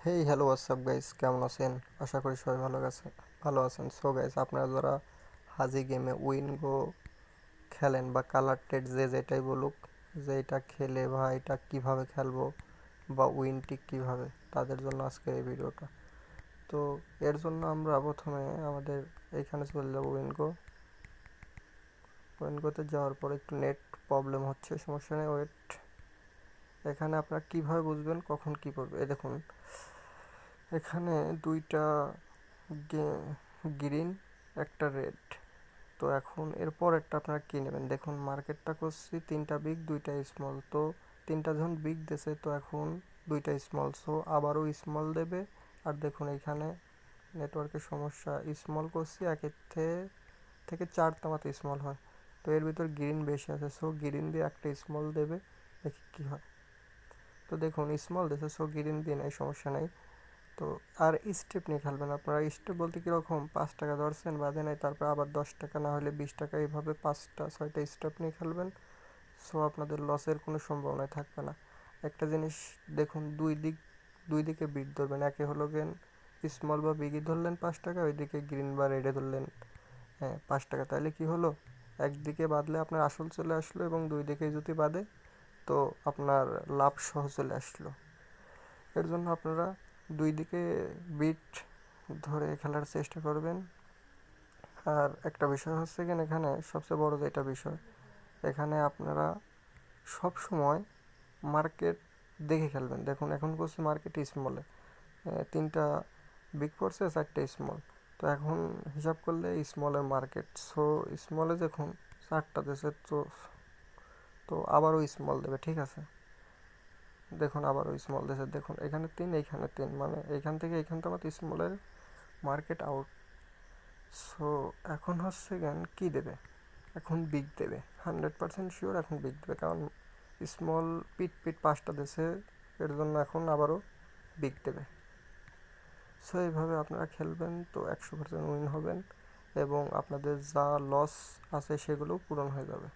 Hey hello WhatsApp guys, কেমন আছেন? আশা করি সবাই ভালো আছেন। সো গাইস, আপনারা যারা হাজি গেমে উইনগো খেলেন বা কালার টেট যে যেটাই বলুক, যে এটা খেলে বা এটা কিভাবে খেলবো বা উইন টিক কীভাবে, তাদের জন্য আজকের এই ভিডিওটা। তো এর জন্য আমরা প্রথমে আমাদের এইখানে চলে যাবো উইনগোতে যাওয়ার পর একটু নেট প্রবলেম হচ্ছে, সমস্যা নেই, ওয়েট। এখানে আপনারা কিভাবে বুঝবেন কখন কি করবে, এ দেখুন এখানে দুইটা গ্রিন, একটা রেড। তো এখন এরপর একটা আপনারা কী নেবেন, দেখুন মার্কেটটা করছি তিনটা বিগ দুইটা স্মল, তো তিনটা যখন বিগ দেছে তো এখন দুইটা স্মল, সো আবারও স্মল দেবে। আর দেখুন এইখানে নেটওয়ার্কের সমস্যা, স্মল করছি একের থেকে চারটা মাত্র স্মল হয়, তো এর ভিতর গ্রিন বেশি আছে, সো গ্রিন দিয়ে একটা স্মল দেবে, দেখি কী হয়। তো দেখুন স্মল দিয়েছে, সো গ্রিন দিয়ে নেই, সমস্যা নেই। তো আর স্টেপ নিয়ে খেলবেন আপনারা। স্টেপ বলতে কীরকম, 5 টাকা ধরছেন বাদে নাই, তারপর আবার 10 টাকা না হলে 20 টাকা, এইভাবে 5টা 6টা স্টেপ নিয়ে খেলবেন। সো আপনাদের লসের কোনো সম্ভাবনাই থাকবে না। একটা জিনিস দেখুন, দুই দিকে বিট ধরবেন, একে হলো গেন স্মল বা বিগি ধরলেন 5 টাকা, ওইদিকে গ্রিন বা রেডে ধরলেন 5 টাকা, তাহলে কি হলো, একদিকে বাদলে আপনার আসল চলে আসলো এবং দুই দিকে যদি বাদে তো আপনার লাভ সহ চলে আসলো। এর জন্য আপনারা দুই দিকে বিট ধরে খেলার চেষ্টা করবেন। আর একটা বিষয় হচ্ছে কি, এখানে সবচেয়ে বড় যেটা বিষয়, এখানে আপনারা সব সময় মার্কেট দেখে খেলবেন। দেখুন এখন করছি মার্কেট স্মলে, তিনটা বিগ পড়ছে, চারটে স্মল, তো এখন হিসাব করলে স্মলের মার্কেট, সো স্মলে দেখুন চারটা দেশে, তো আবারও স্মল দেবে, ঠিক আছে। দেখুন আবারও স্মল দেশে, দেখুন এখানে তিন এইখানে তিন, মানে এইখান থেকে এইখানটা আমার স্মলের মার্কেট আউট। সো এখন হচ্ছে জ্ঞান কী দেবে, এখন বিগ দেবে, 100% শিওর এখন বিগ দেবে, কারণ স্মল পিট পিট 5টা দেশে, এর জন্য এখন আবারও বিগ দেবে। সো এইভাবে আপনারা খেলবেন, তো 100% উইন হবেন এবং আপনাদের যা লস আছে সেগুলোও পূরণ হয়ে যাবে।